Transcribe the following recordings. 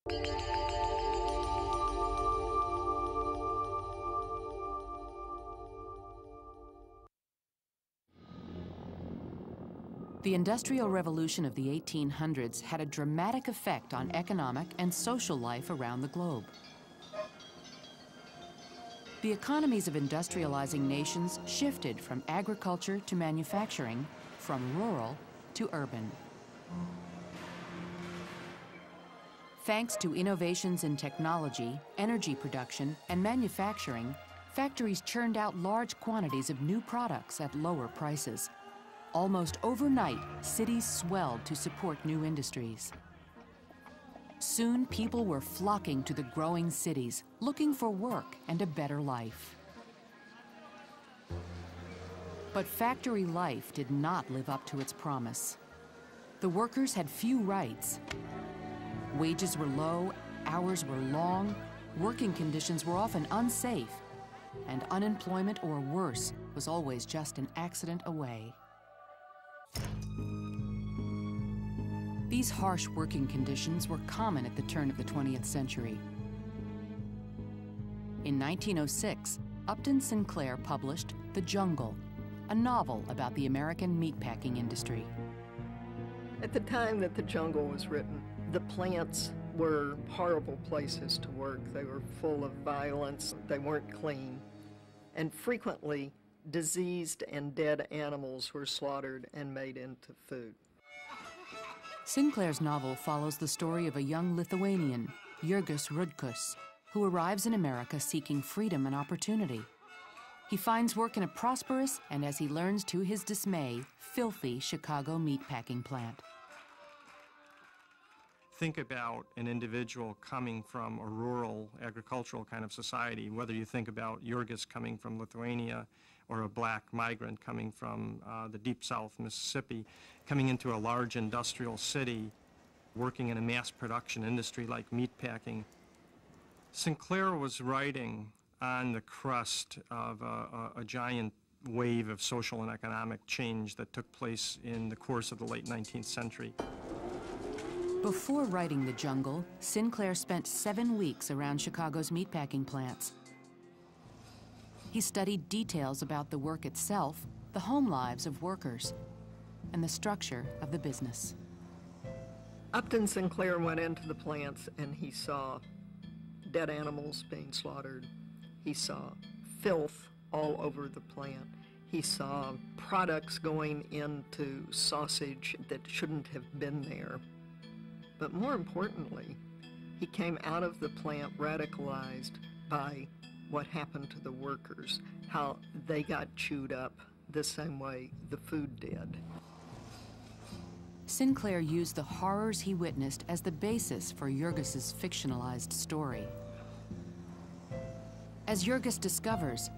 The Industrial Revolution of the 1800s had a dramatic effect on economic and social life around the globe. The economies of industrializing nations shifted from agriculture to manufacturing, from rural to urban. Thanks to innovations in technology, energy production, and manufacturing, factories churned out large quantities of new products at lower prices. Almost overnight, cities swelled to support new industries. Soon, people were flocking to the growing cities, looking for work and a better life. But factory life did not live up to its promise. The workers had few rights. Wages were low, hours were long, working conditions were often unsafe, and unemployment, or worse, was always just an accident away. These harsh working conditions were common at the turn of the 20th century. In 1906, Upton Sinclair published The Jungle, a novel about the American meatpacking industry. At the time that The Jungle was written, the plants were horrible places to work. They were full of violence, they weren't clean, and frequently diseased and dead animals were slaughtered and made into food. Sinclair's novel follows the story of a young Lithuanian, Jurgis Rudkus, who arrives in America seeking freedom and opportunity. He finds work in a prosperous and, as he learns to his dismay, filthy Chicago meatpacking plant. Think about an individual coming from a rural agricultural kind of society, whether you think about Jurgis coming from Lithuania or a black migrant coming from the deep south, Mississippi, coming into a large industrial city, working in a mass production industry like meatpacking. Sinclair was writing on the crust of a giant wave of social and economic change that took place in the course of the late 19th century. Before writing The Jungle, Sinclair spent 7 weeks around Chicago's meatpacking plants. He studied details about the work itself, the home lives of workers, and the structure of the business. Upton Sinclair went into the plants and he saw dead animals being slaughtered. He saw filth all over the plant. He saw products going into sausage that shouldn't have been there. But more importantly, he came out of the plant radicalized by what happened to the workers, how they got chewed up the same way the food did. Sinclair used the horrors he witnessed as the basis for Jurgis's fictionalized story. As Jurgis discovers,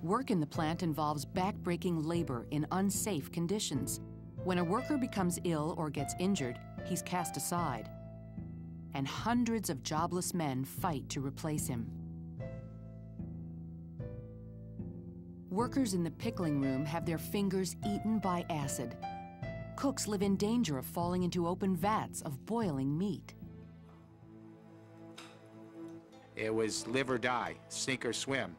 work in the plant involves back-breaking labor in unsafe conditions. When a worker becomes ill or gets injured, he's cast aside, and hundreds of jobless men fight to replace him. Workers in the pickling room have their fingers eaten by acid. Cooks live in danger of falling into open vats of boiling meat. It was live or die, sink or swim.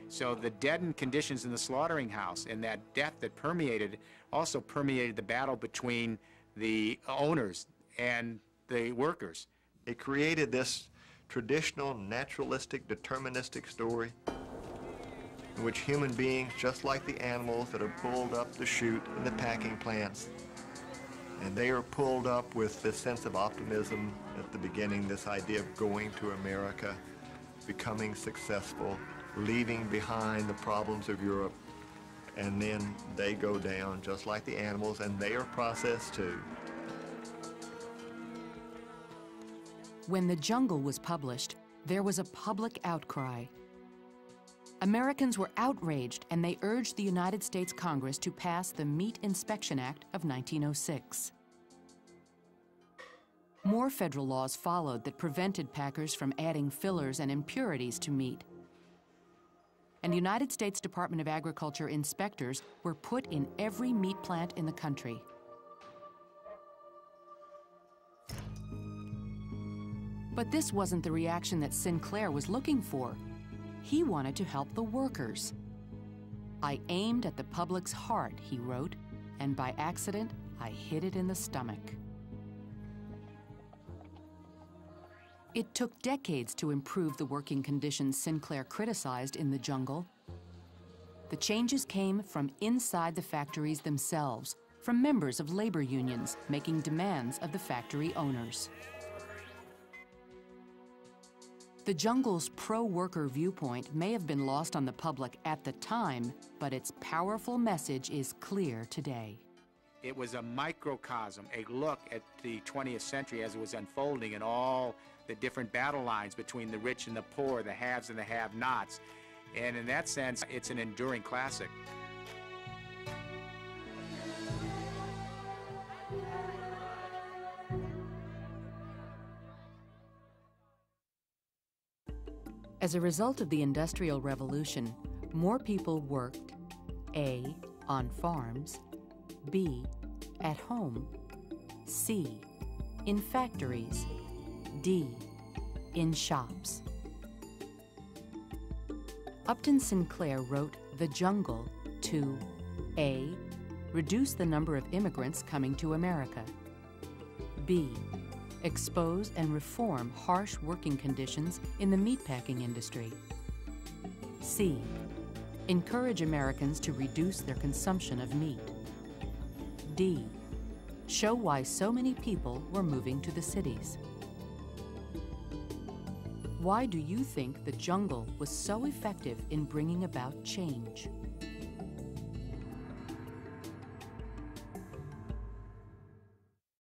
So the deadened conditions in the slaughtering house and that death that permeated also permeated the battle between the owners and the workers. It created this traditional, naturalistic, deterministic story in which human beings, just like the animals that are pulled up the chute in the packing plants, and they are pulled up with this sense of optimism at the beginning, this idea of going to America, becoming successful, leaving behind the problems of Europe, and then they go down just like the animals, and they are processed too. When The Jungle was published, there was a public outcry. Americans were outraged, and they urged the United States Congress to pass the Meat Inspection Act of 1906. More federal laws followed that prevented packers from adding fillers and impurities to meat. And United States Department of Agriculture inspectors were put in every meat plant in the country. But this wasn't the reaction that Sinclair was looking for. He wanted to help the workers. "I aimed at the public's heart," he wrote, "and by accident, I hit it in the stomach." It took decades to improve the working conditions Sinclair criticized in the jungle. The changes came from inside the factories themselves, from members of labor unions making demands of the factory owners. The jungle's pro-worker viewpoint may have been lost on the public at the time, but its powerful message is clear today. It was a microcosm, a look at the 20th century as it was unfolding and all the different battle lines between the rich and the poor, the haves and the have-nots. And in that sense, it's an enduring classic. As a result of the Industrial Revolution, more people worked A, on farms, B, at home, C, in factories, D, in shops. Upton Sinclair wrote The Jungle to A, reduce the number of immigrants coming to America, B, expose and reform harsh working conditions in the meatpacking industry, C, encourage Americans to reduce their consumption of meat, D, show why so many people were moving to the cities. Why do you think the jungle was so effective in bringing about change?